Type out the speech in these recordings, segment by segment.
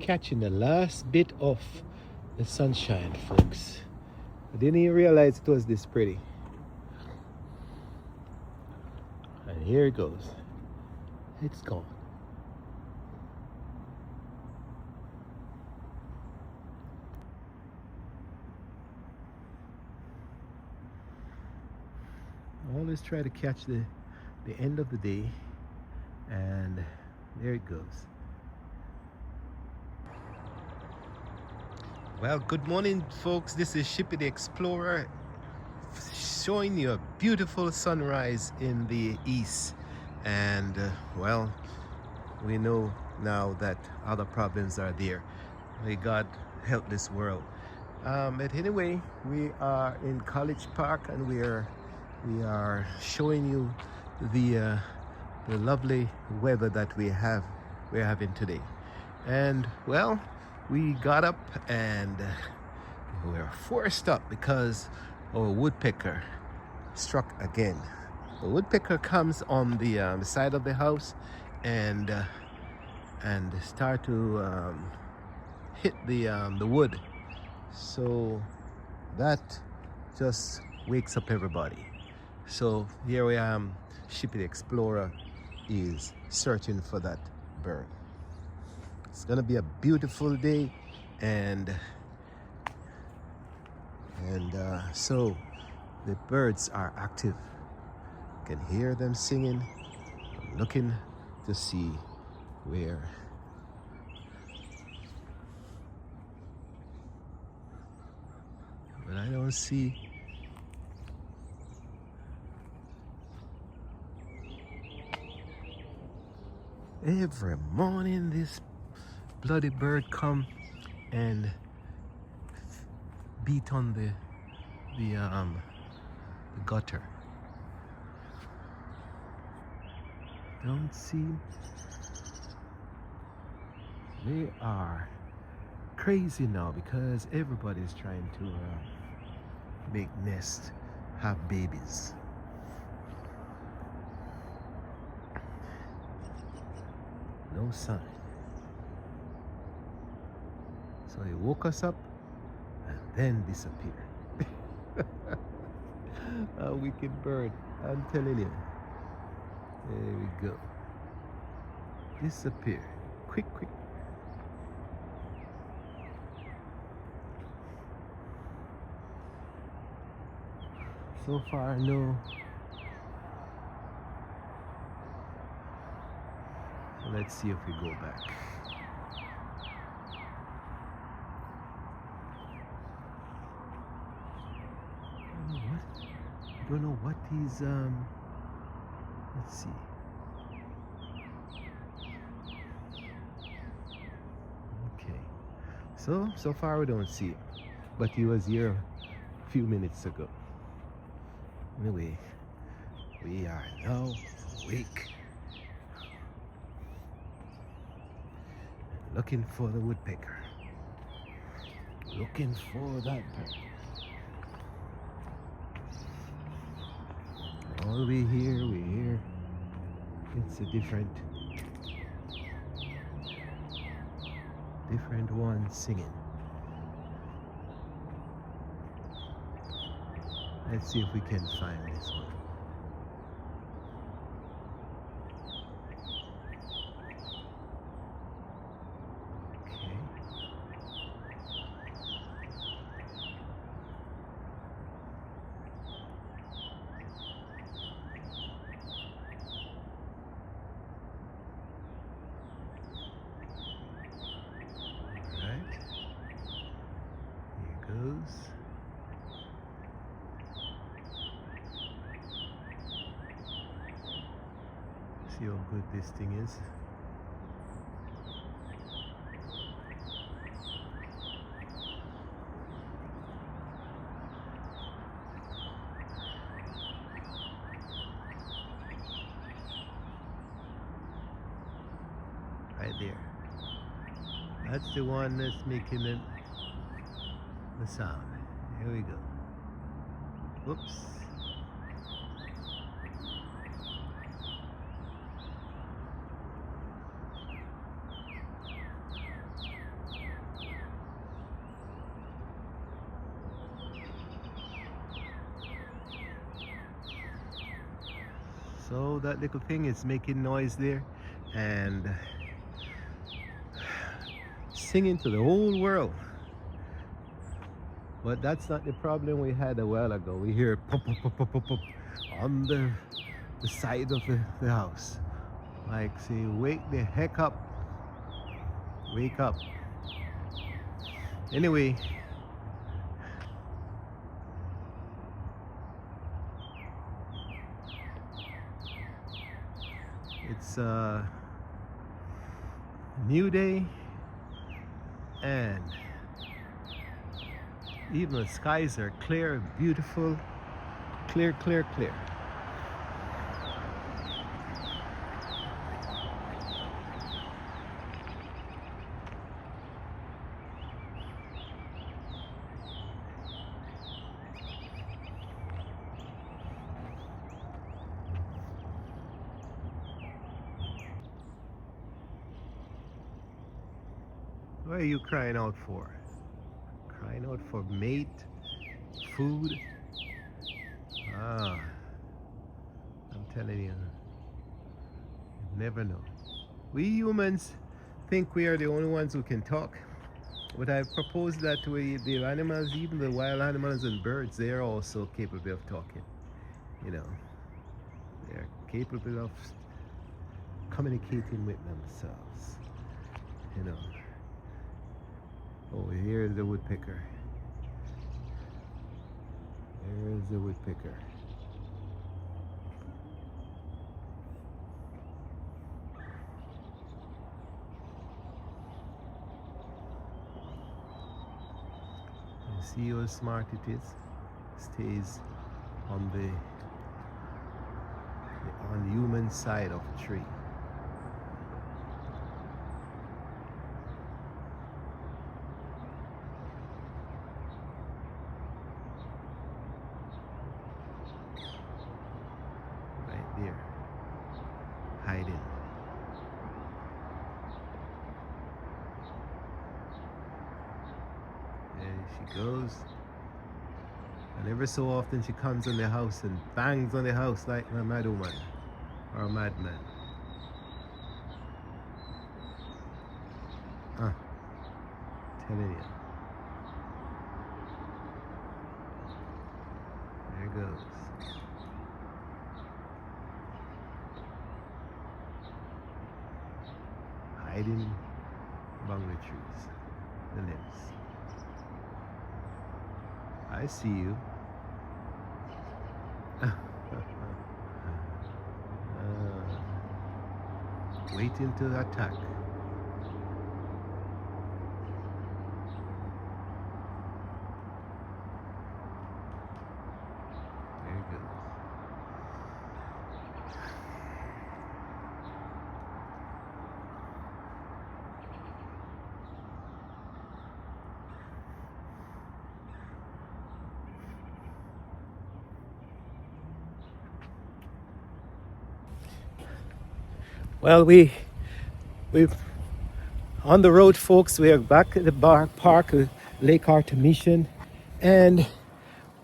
catching the last bit of the sunshine, folks. I didn't even realize it was this pretty. And here it goes. It's gone. I always try to catch the end of the day, and there it goes. Well, good morning, folks. This is Shippy the Explorer showing you a beautiful sunrise in the east. And well, we know now that other problems are there. May God help this world. But anyway, we are in College Park, and we are showing you the lovely weather that we're having today. And well, we got up and we were forced up because our woodpecker struck again. The woodpecker comes on the side of the house and start to hit the wood. So that just wakes up everybody. So here I am, Shippy the Explorer is searching for that bird. It's gonna be a beautiful day, and so the birds are active. You can hear them singing. I'm looking to see where. But I don't see. Every morning this bloody bird come and beat on the gutter. Don't see. They are crazy now because everybody's trying to make nests, have babies. No sign. So he woke us up and then disappeared. A wicked bird, I'm telling you. There we go. Disappear. Quick. So far, no. So let's see if we go back. I don't know what he's let's see. Okay. So far we don't see it. But he was here a few minutes ago. Anyway, we are now awake. Looking for the woodpecker. Looking for that bird. All we hear, it's a different one singing. Let's see if we can find this one. Goes. See how good this thing is. Right there. That's the one that's making the sound. Here we go. Whoops. So that little thing is making noise there and singing to the whole world. But that's not the problem we had a while ago. We hear pop, pop, pop, pop, pop, pop on the side of the house. Like say, wake the heck up. Wake up. Anyway, it's a new day and even the skies are clear, beautiful, clear, clear, clear. What are you crying out for? Crying out for mate, food? Ah, I'm telling you, you never know. We humans think we are the only ones who can talk, but I propose that the animals, even the wild animals and birds, they are also capable of talking. You know, they are capable of communicating with themselves. You know. Oh, here's the woodpecker. There's the woodpecker. You see how smart it is? Stays on the human side of a tree. There, hiding. There she goes. And every so often she comes in the house and bangs on the house like a mad woman or a madman. Telling you. There it goes. Hiding among the trees, the limbs. I see you. Waiting to attack. There it goes. Well, we've on the road, folks. We are back at the park, Lake Artemission, and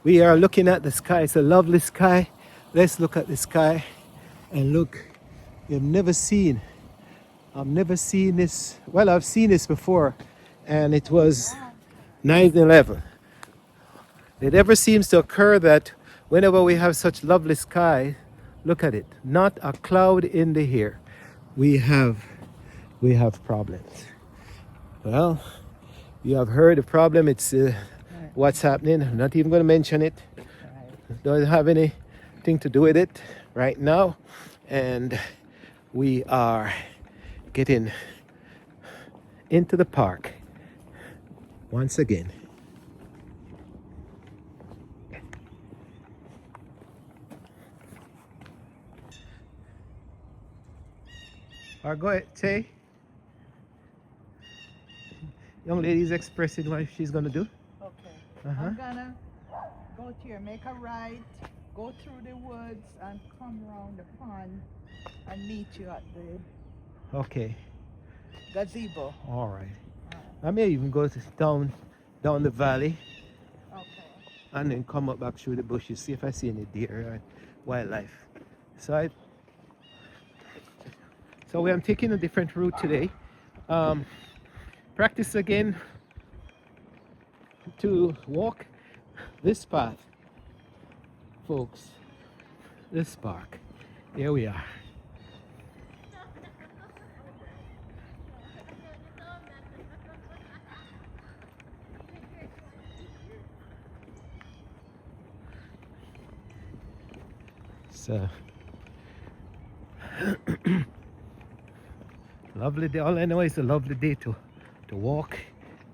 we are looking at the sky. It's a lovely sky. Let's look at the sky and look. I've never seen this. Well, I've seen this before, and it was 9/11. It ever seems to occur that whenever we have such lovely sky, look at it, not a cloud in the air. We have problems. Well, you have heard the problem. It's what's happening. I'm not even going to mention it. Don't have anything to do with it right now. And we are getting into the park once again. Or go ahead, Tay. Young lady's expressing what she's gonna do. Okay. I'm gonna go here, make a right, go through the woods, and come around the pond and meet you at the gazebo. All right. I may even go down the valley. Okay. And then come up back through the bushes, see if I see any deer or wildlife. So So I'm taking a different route today. Practice again to walk this path, folks. This park. Here we are. So lovely day. All I know is a lovely day to walk,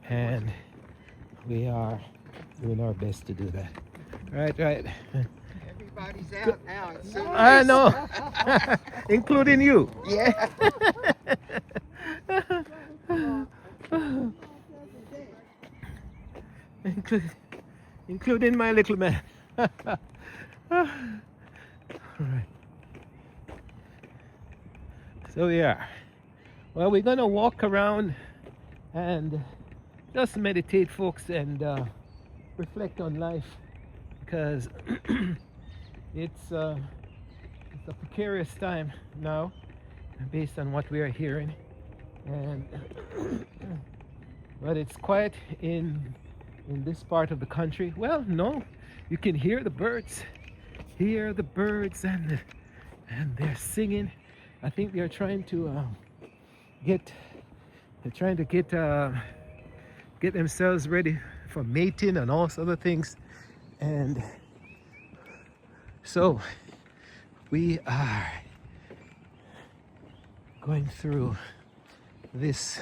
and we are doing our best to do that. Right. Everybody's out now. It's so I nice. know, including you. Yeah. Including my little man. All right. So yeah. Well, we're gonna walk around and just meditate, folks, and reflect on life, because it's a precarious time now, based on what we are hearing, and but it's quiet in this part of the country. Well, no, you can hear the birds, and they're singing. I think they're trying to get themselves ready for mating and all sorts of things. And so we are going through this.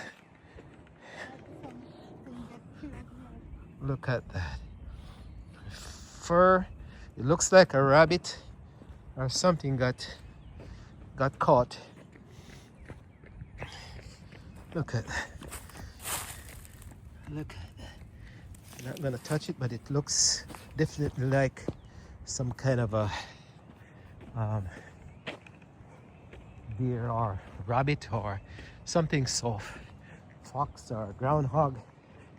Look at that fur. It looks like a rabbit or something got caught. Look at that. Look at that. I'm not gonna touch it, but it looks definitely like some kind of a deer or rabbit or something soft. Fox or groundhog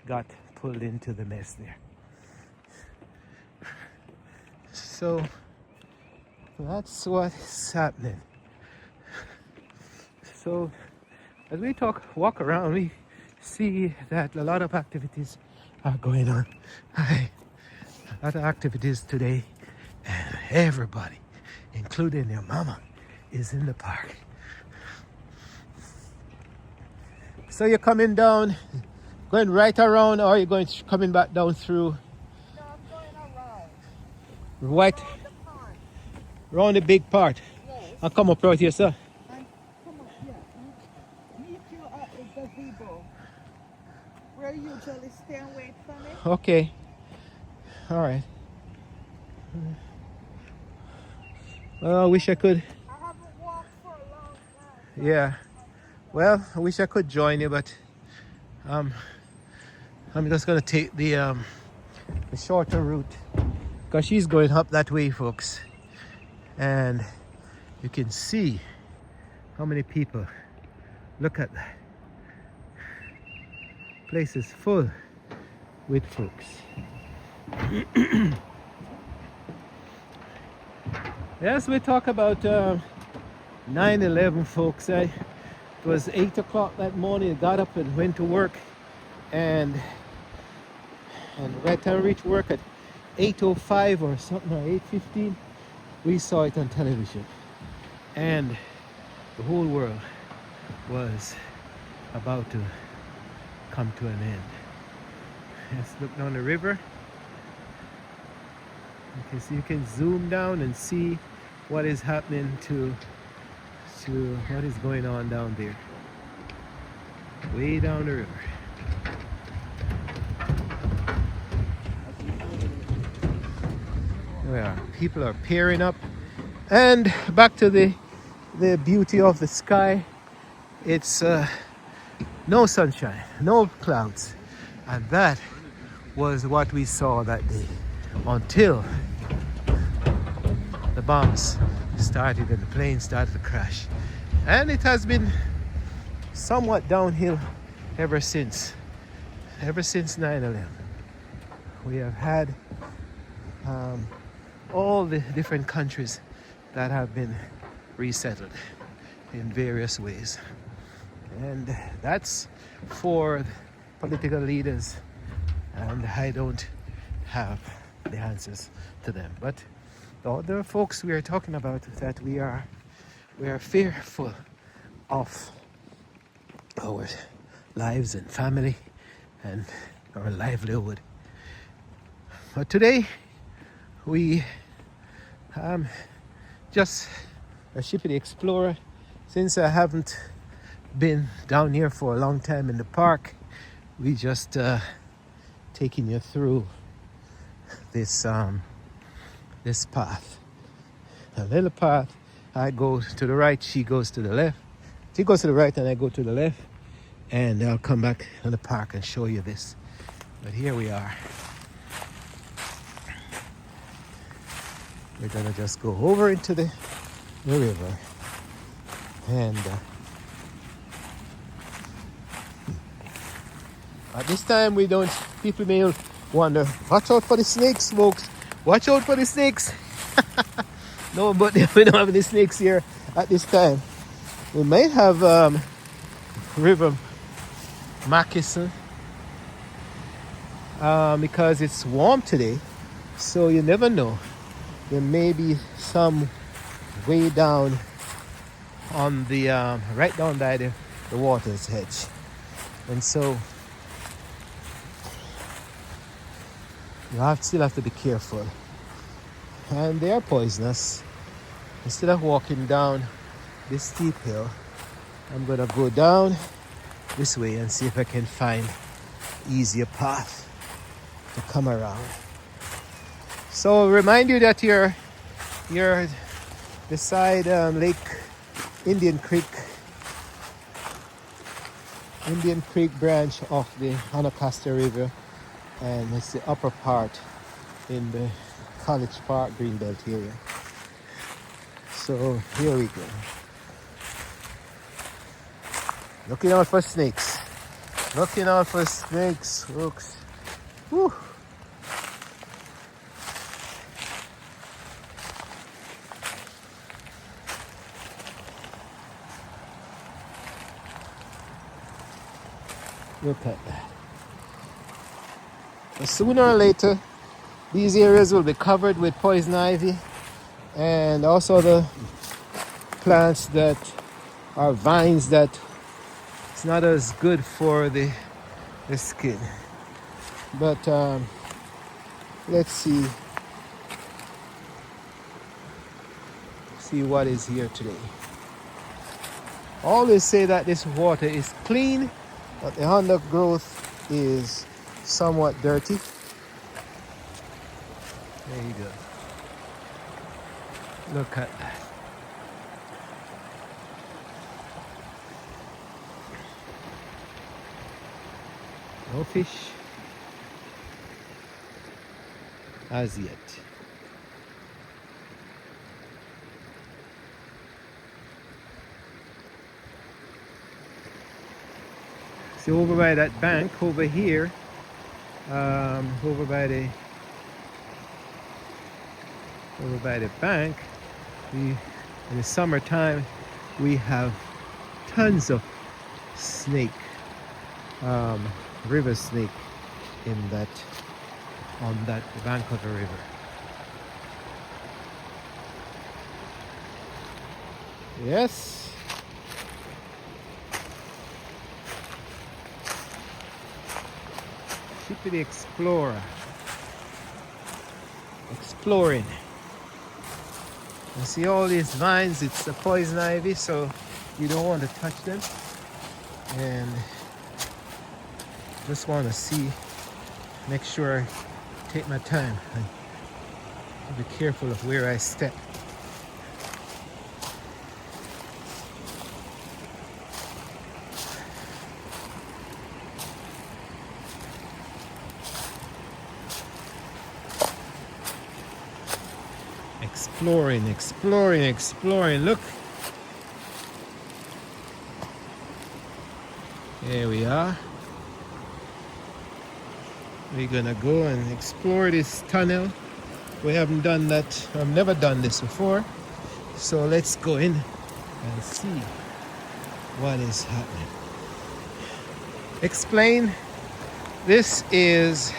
got pulled into the mess there. So that's what's happening. So as we walk around, we see that a lot of activities are going on. A lot of activities today, and everybody, including your mama, is in the park. So you're coming down, going right around, or you're coming back down through? No, I'm going around. Right Around the pond. around the big part. Yes. I'll come up right here, sir. And come up here. And meet you at the gazebo. Where you usually stay and wait for me. Okay. All right. Well, I wish I could. I haven't walked for a long time. Yeah. Well, I wish I could join you, but I'm just gonna take the shorter route, because she's going up that way, folks, and you can see how many people. Look at that. Place is full with folks. Yes, we talk about 9/11, folks. It was 8 o'clock that morning. I got up and went to work, and by the time I reached work at 8:05 or something, or 8:15, we saw it on television, and the whole world was about to come to an end. Let's look down the river. Okay, so you can zoom down and see what is happening to what is going on down there, way down the river. Where people are pairing up, and back to the beauty of the sky. It's no sunshine, no clouds, and that was what we saw that day, until the bombs started and the plane started to crash. And it has been somewhat downhill ever since 9/11. We have had all the different countries that have been resettled, in various ways. And that's for political leaders, and I don't have the answers to them. But the other folks we are talking about, that we are fearful of our lives and family and our livelihood. But today we just a Shippy Explorer. Since I haven't been down here for a long time in the park, we just taking you through this this path. A little path. I go to the right, she goes to the left. She goes to the right and I go to the left. And I'll come back in the park and show you this. But here we are. We're gonna just go over into the river. And at this time we don't, people may wonder, watch out for the snakes, folks. Watch out for the snakes. No, but we don't have any snakes here at this time. We might have river moccasin because it's warm today, so you never know. There may be some way down on the right down by the water's edge, and so you still have to be careful. And they are poisonous. Instead of walking down this steep hill, I'm gonna go down this way and see if I can find easier path to come around. So remind you that you're beside Lake Indian Creek branch of the Anacostia River, and it's the upper part in the College Park Greenbelt area. So here we go. Looking out for snakes. Looking out for snakes, folks. Whew. Look at that. But sooner or later, these areas will be covered with poison ivy and also the plants that are vines that it's not as good for the skin. But let's see what is here today. Always say that this water is clean, but the undergrowth is somewhat dirty. There you go. Look at that. No fish as yet. So over by that bank over here, over by the bank, in the summertime we have tons of snake, river snake on that bank of the river. Yes. Shippy the Explorer. Exploring. You see all these vines, it's the poison ivy, so you don't want to touch them. And just want to see, make sure I take my time and be careful of where I step. Exploring. Look. Here we are. We're gonna go and explore this tunnel. We haven't done that. I've never done this before. So let's go in and see. what is happening. Explain. This is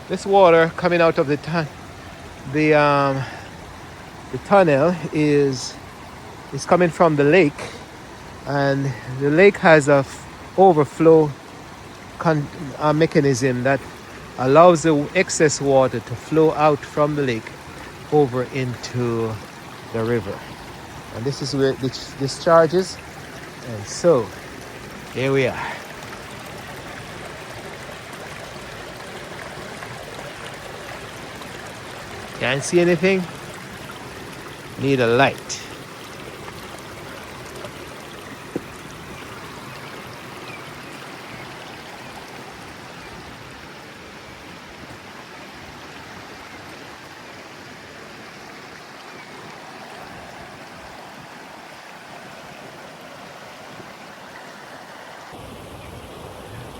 this water coming out of the the tunnel is coming from the lake, and the lake has a overflow mechanism that allows the excess water to flow out from the lake over into the river, and this is where it discharges. And so here we are. Can't see anything. Need a light.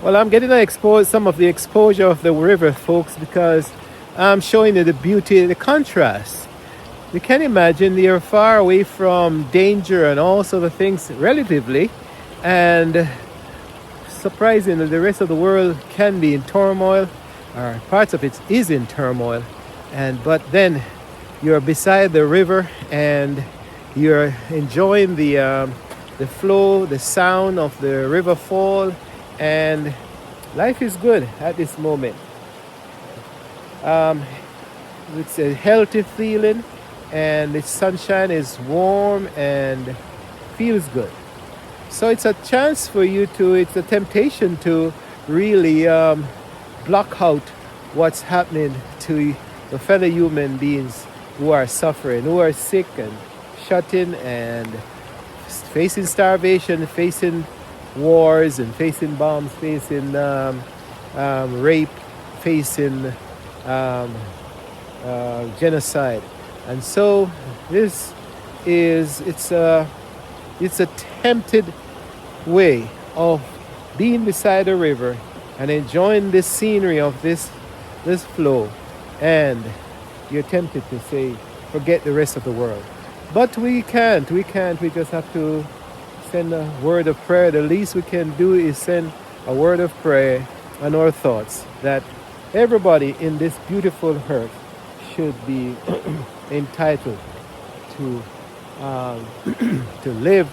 Well, I'm getting some of the exposure of the river, folks, because I'm showing you the beauty, the contrast. You can imagine you're far away from danger and all sort of things relatively, and surprisingly, the rest of the world can be in turmoil, or parts of it is in turmoil, but then you're beside the river and you're enjoying the flow, the sound of the river fall, and life is good at this moment. It's a healthy feeling, and the sunshine is warm and feels good. So it's a chance for you it's a temptation to really block out what's happening to the fellow human beings who are suffering, who are sick and shut in and facing starvation, facing wars and facing bombs, facing rape, facing genocide. And so it's a tempted way of being beside a river and enjoying this scenery of this flow, and you're tempted to say, forget the rest of the world. But we can't. We just have to send a word of prayer. The least we can do is send a word of prayer and our thoughts that everybody in this beautiful earth should be entitled to to live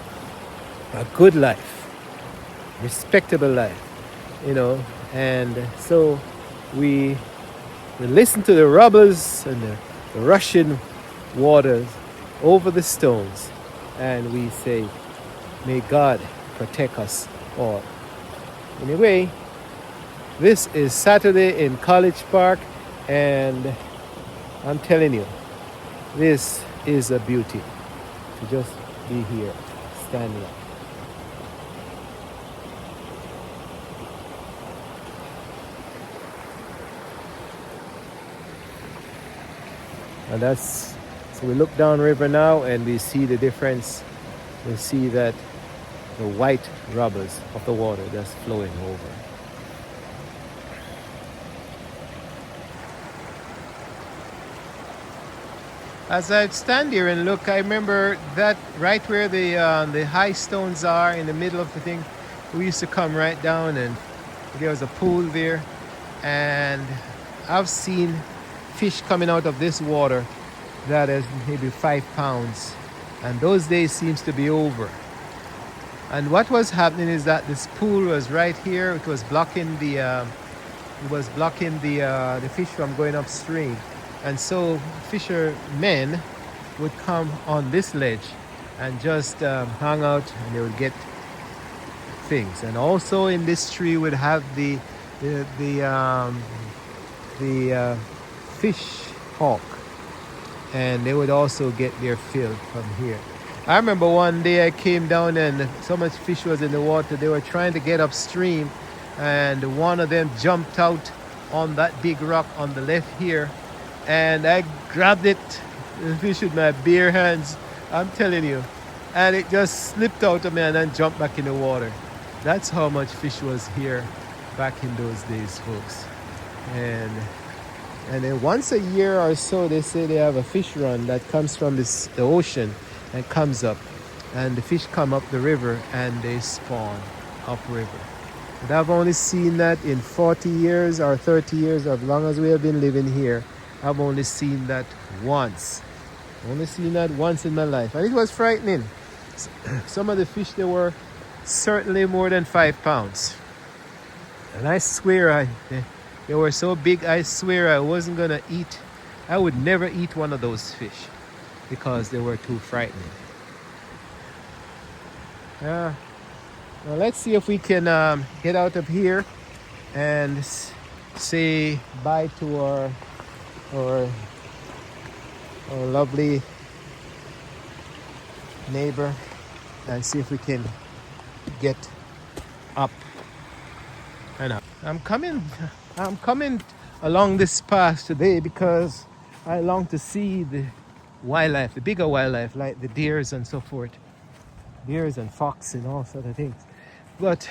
a good life, respectable life, and so we listen to the rubbers and the rushing waters over the stones, and we say, may God protect us all. Anyway, this is Saturday in College Park, and I'm telling you, this is a beauty to just be here, standing up. And so we look down river now and we see the difference. We see that the white rubbers of the water that's flowing over. As I stand here and look, I remember that right where the high stones are in the middle of the thing, we used to come right down, and there was a pool there, and I've seen fish coming out of this water that is maybe 5 pounds, and those days seems to be over. And what was happening is that this pool was right here. It was blocking the fish from going upstream, and so fishermen would come on this ledge and just hang out, and they would get things. And also in this tree would have the fish hawk, and they would also get their fill from here. I remember one day I came down and so much fish was in the water. They were trying to get upstream, and one of them jumped out on that big rock on the left here, and I grabbed the fish with my bare hands, I'm telling you, and it just slipped out of me and then jumped back in the water. That's how much fish was here back in those days, folks. And then once a year or so, they say they have a fish run that comes from the ocean and comes up. and the fish come up the river and they spawn upriver. But I've only seen that in 40 years or 30 years, as long as we have been living here. I've only seen that once. Only seen that once in my life, and it was frightening. Some of the fish, they were certainly more than 5 pounds, and I swear they were so big. I swear I wasn't gonna eat. I would never eat one of those fish because they were too frightening. Well, let's see if we can get out of here and say bye to our lovely neighbor, and see if we can get up and up. I'm coming along this path today because I long to see the wildlife, the bigger wildlife like the deers and so forth. Deers and fox and all sort of things. But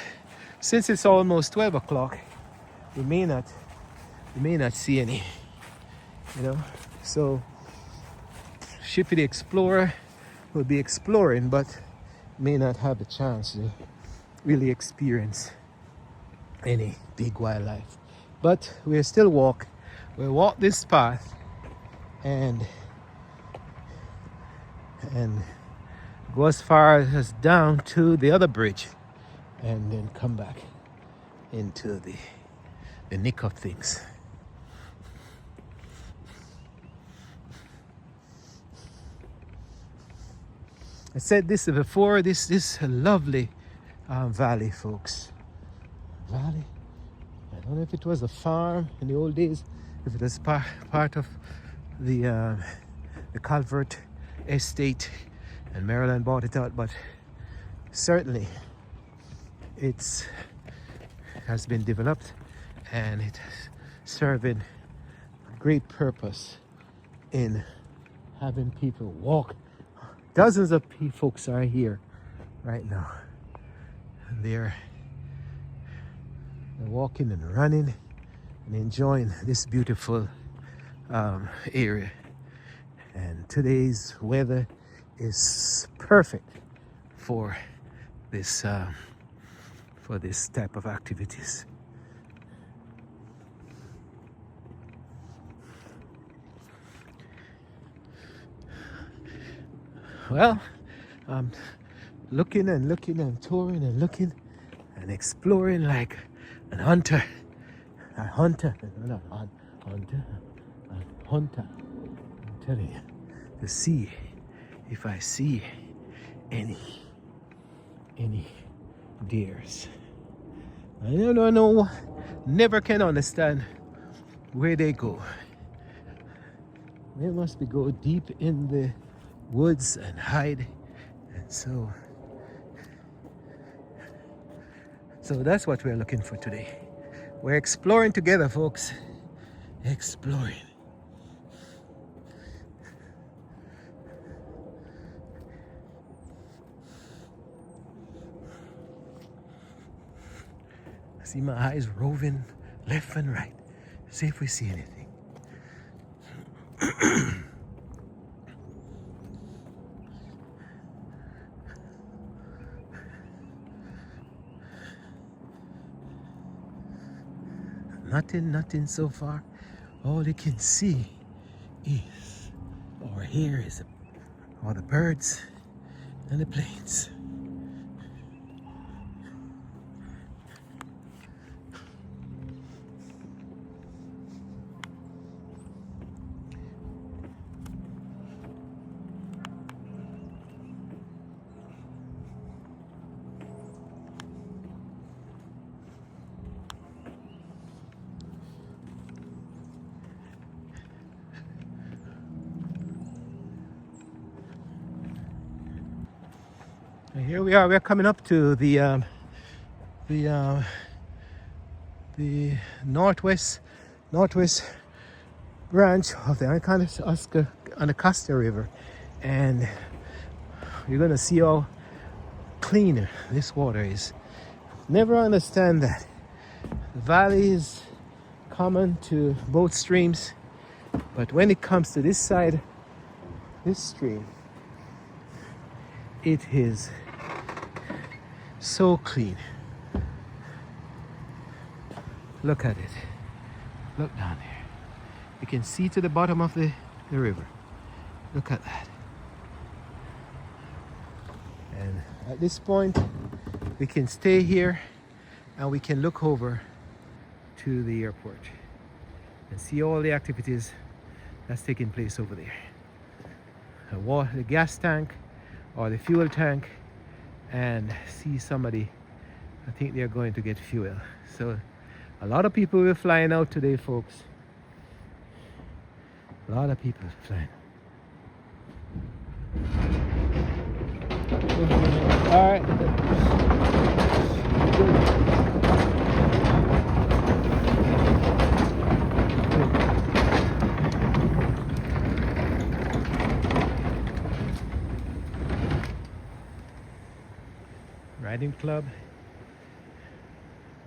since it's almost 12 o'clock, we may not see any, So Shippy the Explorer will be exploring, but may not have the chance to really experience any big wildlife. But we'll still we'll walk this path and go as far as down to the other bridge, and then come back into the nick of things. I said this before, this lovely valley, folks. Valley. I don't know if it was a farm in the old days, if it was part of the Calvert estate, and Maryland bought it out, but certainly it has been developed, and it's serving a great purpose in having people walk. Dozens of folks are here right now. They're walking and running and enjoying this beautiful area. And today's weather is perfect for this type of activities. Well, I'm looking and touring and looking and exploring like a hunter. I'm telling you, to see if I see any deers. I don't know, never can understand where they go. They must be go deep in the woods and hide, and so that's what we're looking for today. We're exploring together, folks. Exploring. I see my eyes roving left and right. See if we see anything. Nothing so far. All you can see is, or hear is, all the birds and the planes. And here we are. We're coming up to the northwest branch of the Anacostia River, and you're gonna see how clean this water is. Never understand that. The valley is common to both streams, but when it comes to this side, this stream, It is so clean. Look at it. Look down there. You can see to the bottom of the river. Look at that. And at this point, we can stay here and we can look over to the airport and see all the activities that's taking place over there. The gas tank or the fuel tank, and see somebody. I think they're going to get fuel. So a lot of people were flying out today, folks. A lot of people flying. All right. Riding club,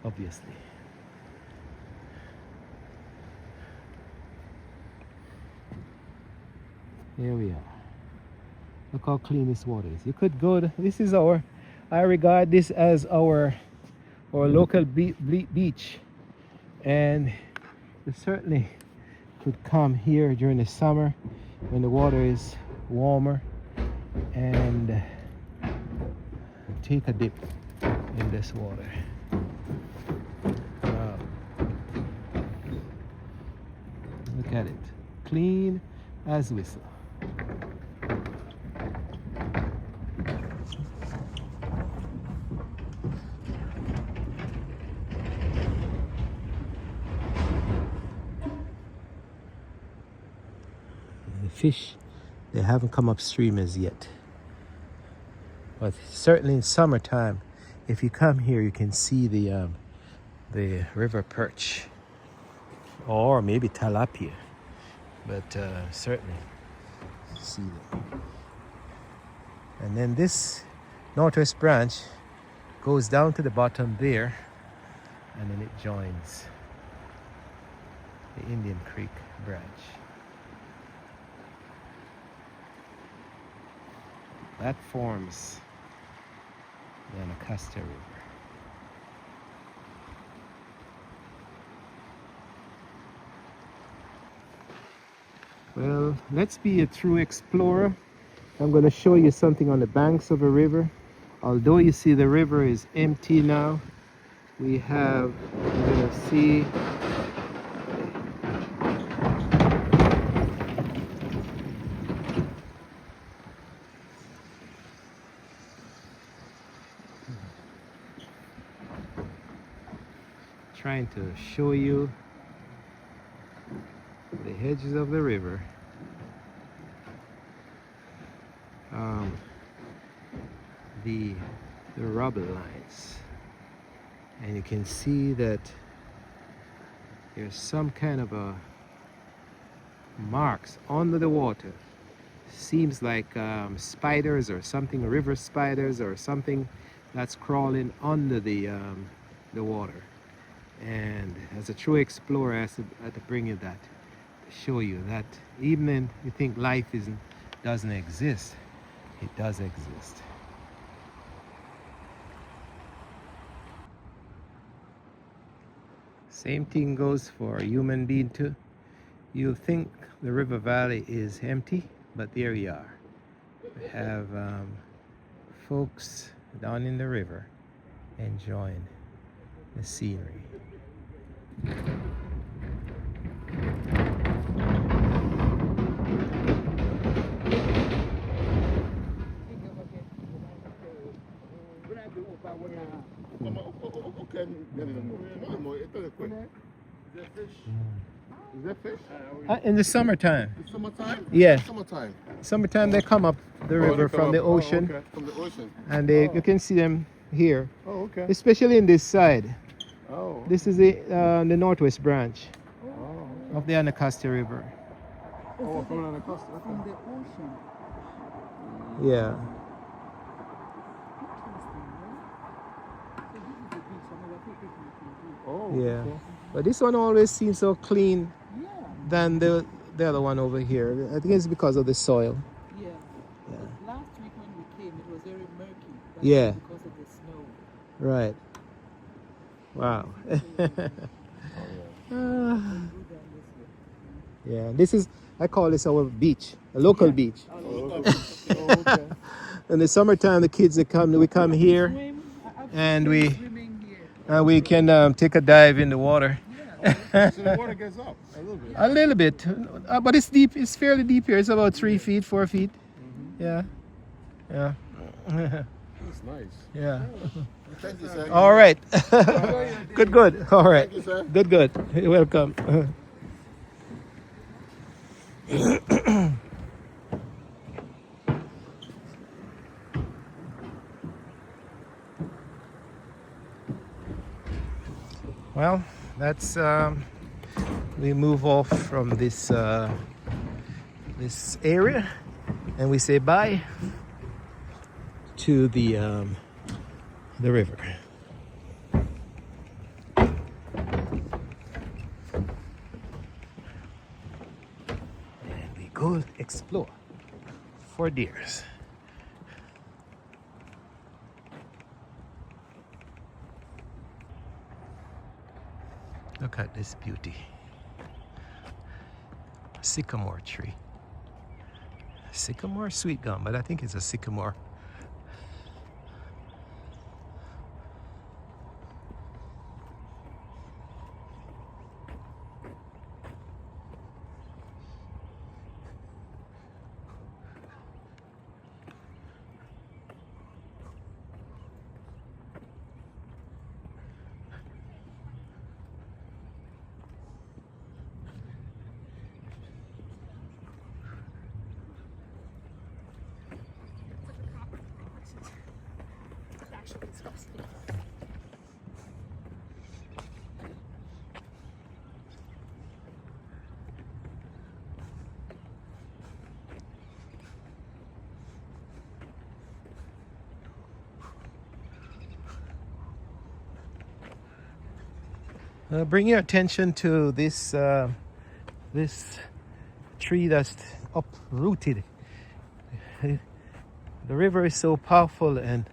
obviously. Here we are. Look how clean this water is. You could go to, this is I regard this as our local beach, and you certainly could come here during the summer when the water is warmer and take a dip in this water. Wow. Look at it, clean as whistle. The fish, they haven't come upstream as yet. But certainly in summertime, if you come here, you can see the river perch, or maybe tilapia. But certainly see them. And then this northwest branch goes down to the bottom there, and then it joins the Indian Creek branch. That forms the Anacostia River. Well, let's be a true explorer. I'm going to show you something on the banks of a river. Although you see the river is empty now, we have, you're going to see trying to show you the hedges of the river. The rubber lines, and you can see that there's some kind of a marks under the water. Seems like spiders or something, river spiders or something that's crawling under the water. And as a true explorer, I had to bring you that, to show you that even when you think life doesn't exist, it does exist. Same thing goes for a human being too. You'll think the river valley is empty, but there we are. We have folks down in the river enjoying the scenery. Is that fish? In the summertime. The summertime? Yeah. Summertime. Summertime they come up the river from the ocean. Oh, okay. From the ocean. And you can see them here. Oh, okay. Especially in this side. Oh. This is the northwest branch Oh. of the Anacostia River. Oh, from the coast. Okay. From the ocean. Yeah. Oh. Yeah. Okay. But this one always seems so clean Yeah. than the other one over here. I think it's because of the soil. Yeah. Yeah. Last week when we came, it was very Yeah. because of the snow. Right. Wow. Oh, yeah. Ah, Go down this way. yeah. This is, I call this our beach, a local beach. Oh, okay. Oh, okay. In the summertime, the kids we come here, Swim. I've and seen them we swimming here. we can take a dive in the water. Yeah. So the water gets up a little bit. A little bit, but it's deep. It's fairly deep here. It's about 3 feet, 4 feet. Yeah, yeah, That's nice. yeah. Thank you, sir. All right. Enjoy your Good, good. All right. Thank you, sir. Good, good. You're welcome. Well, that's we move off from this this area, and we say bye to the river. And we go explore for deers. Look at this beauty. Sycamore tree. Sycamore, sweet gum, but I think it's a sycamore. Bring your attention to this tree that's uprooted. The river is so powerful, and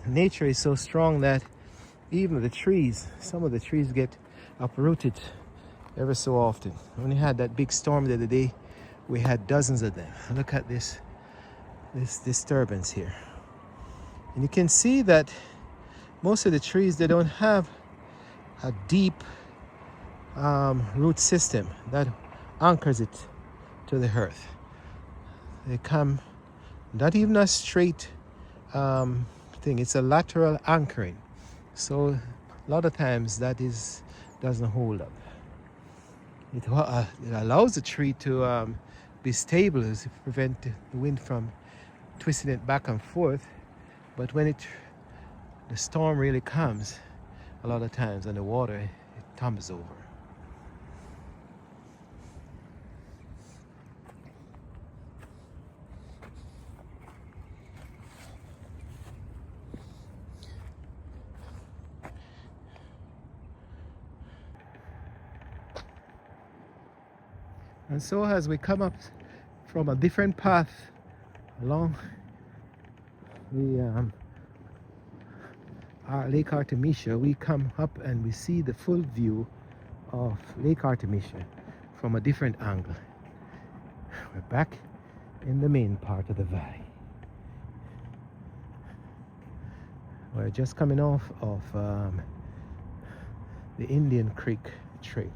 nature is so strong that even the trees, some of the trees get uprooted ever so often. When we had that big storm the other day, we had dozens of them. Look at this disturbance here. And you can see that most of the trees, they don't have a deep root system that anchors it to the earth. They come not even a straight thing, it's a lateral anchoring. So a lot of times that doesn't hold up. It allows the tree to be stable, to prevent the wind from twisting it back and forth. But when the storm really comes, a lot of times, and the water, it tumbles over. And so as we come up from a different path along the Lake Artemisia, we come up and we see the full view of Lake Artemisia from a different angle. We're back in the main part of the valley. We're just coming off of the Indian Creek Trail.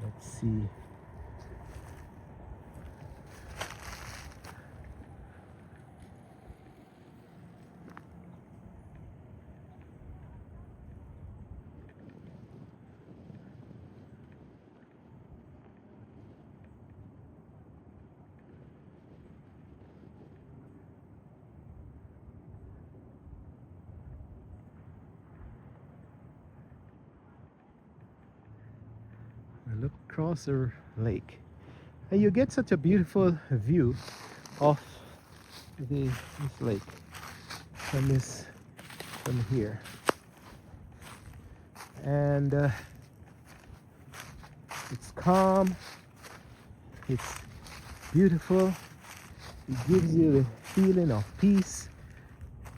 Let's see. look across the lake, and you get such a beautiful view of this lake from here. And it's calm, it's beautiful, it gives you the feeling of peace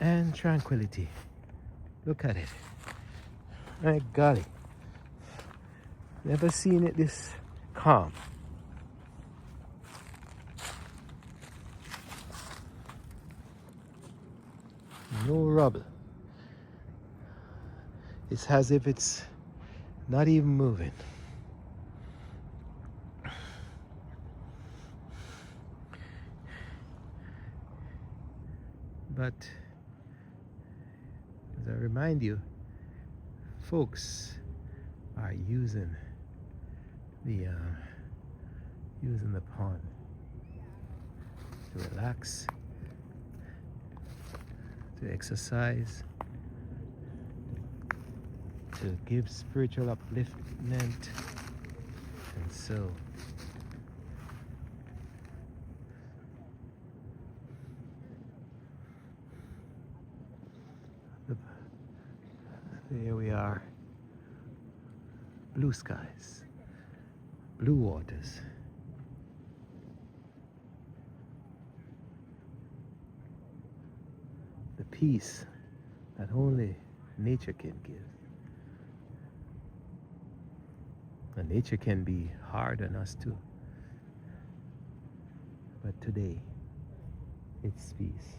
and tranquility. Look at it. My golly, never seen it this calm. No rubble. It's as if it's not even moving. But as I remind you, folks are using the pond to relax, to exercise, to give spiritual upliftment, and so here we are. Blue skies, blue waters. The peace that only nature can give. And nature can be hard on us too. But today, it's peace.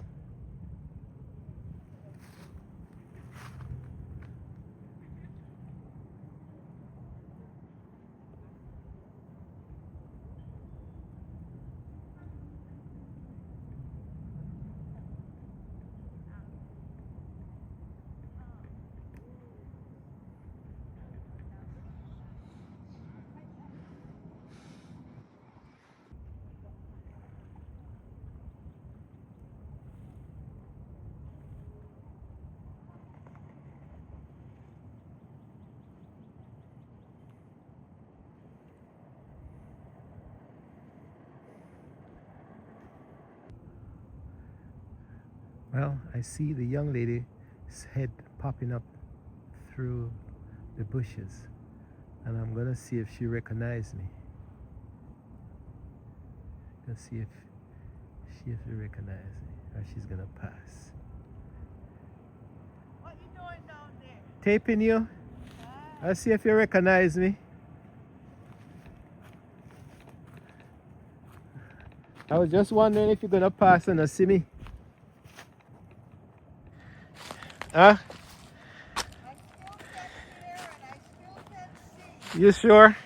Well, I see the young lady's head popping up through the bushes, and I'm gonna see if she recognizes me. Let's see if she recognizes me, or she's gonna pass. What you doing down there? Taping you. I'll see if you recognize me. I was just wondering if you're gonna pass and see me. Huh? I still can hear and I still can see. You sure?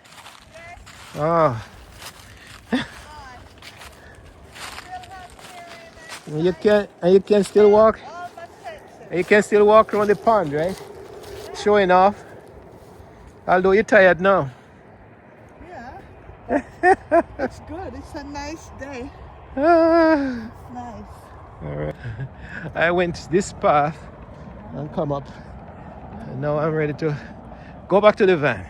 Yes, Oh, God. Still have hearing and you can still walk. all my senses. You can still walk around the pond, right? Showing off. Although you're tired now. Yeah. It's good. It's a nice day. Ah, Nice. all right. I went this path and come up, and now I'm ready to go back to the van.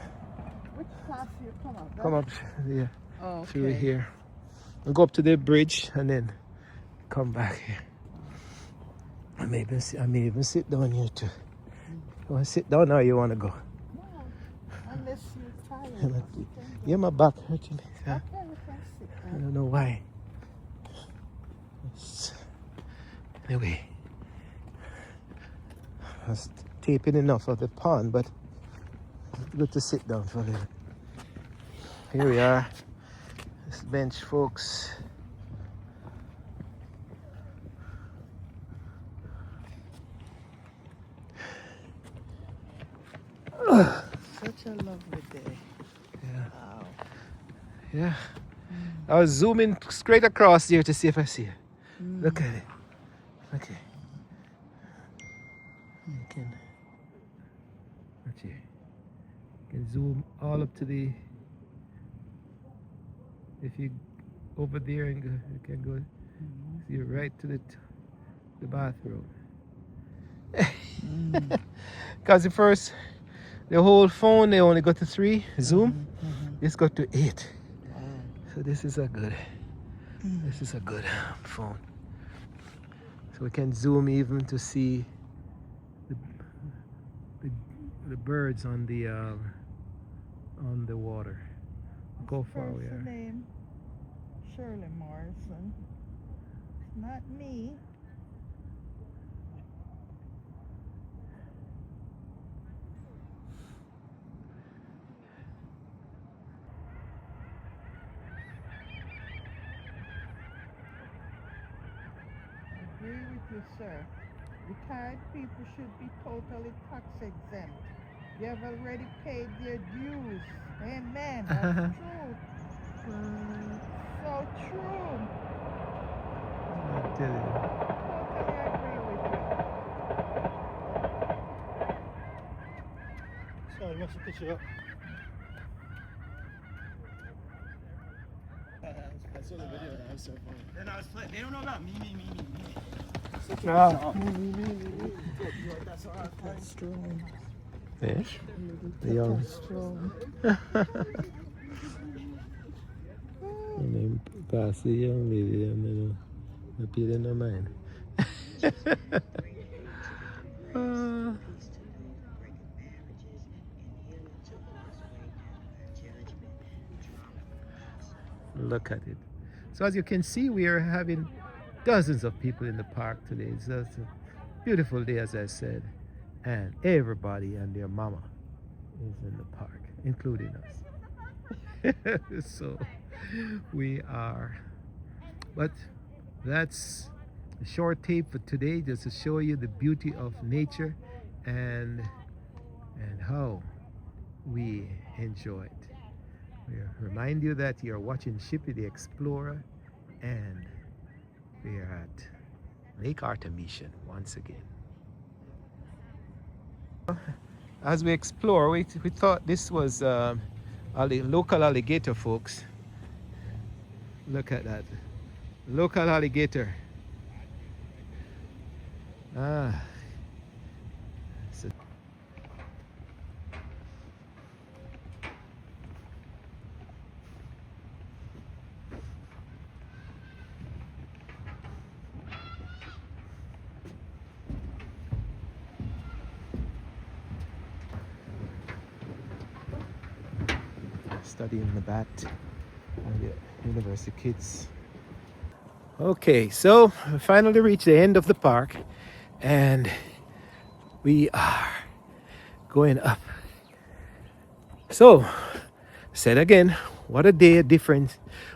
Which path you come up? Come up here, Oh, through okay. here, and go up to the bridge, and then come back here. I may even sit down here too. You want to sit down, or you want to go? No, unless you're tired. Yeah, my back hurting. Okay, we can sit I down. don't know why. Anyway, I was taping enough of the pond, but it's good to sit down for a little. Here we are. This bench, folks. Such a lovely day. Yeah. Wow. Yeah. I was zooming straight across here to see if I see it. Look at it. Okay. You can watch here. You can zoom all up to the. If you over there and go, you can go. See right to the bathroom. Because the whole phone they only got to 3 zoom. This got to 8. So this is a good phone. So we can zoom even to see the, the birds on the water. Go far we are. Name Shirley Morrison. Not me. I agree with you, sir. Retired people should be totally tax exempt. They have already paid their dues. Amen. That's true. So true. I tell you. Totally agree with you. Sorry, what's the picture up? I saw the video and I was so funny. Then I was playing. They don't know about me. That's all that's strong. Yeah. The young. And then pass the young lady and they pay them no mind. Look at it. So as you can see, we are having dozens of people in the park today. It's just a beautiful day, as I said, and everybody and their mama is in the park, including us. So we are, but that's a short tape for today, just to show you the beauty of nature and how we enjoy it. We remind you that you're watching Shippy the Explorer, and we are at Lake Artemisian once again. As we explore, we thought this was local alligator, folks. Look at that. Local alligator. So studying the bat and the university kids. Okay, so we finally reached the end of the park, and we are going up. So, said again, what a day,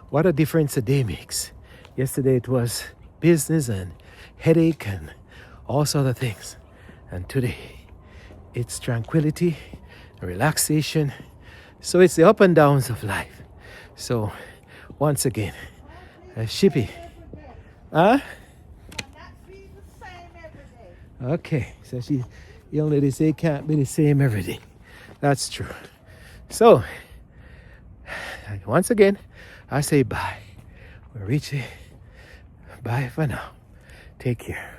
what a difference a day makes. Yesterday it was business and headache and all sorts of things, and today it's tranquility, relaxation. So it's the up and downs of life. So once again, Shippy. Huh? Okay, so young lady say it can't be the same every day. That's true. So once again, I say bye. We're reaching. Bye for now. Take care.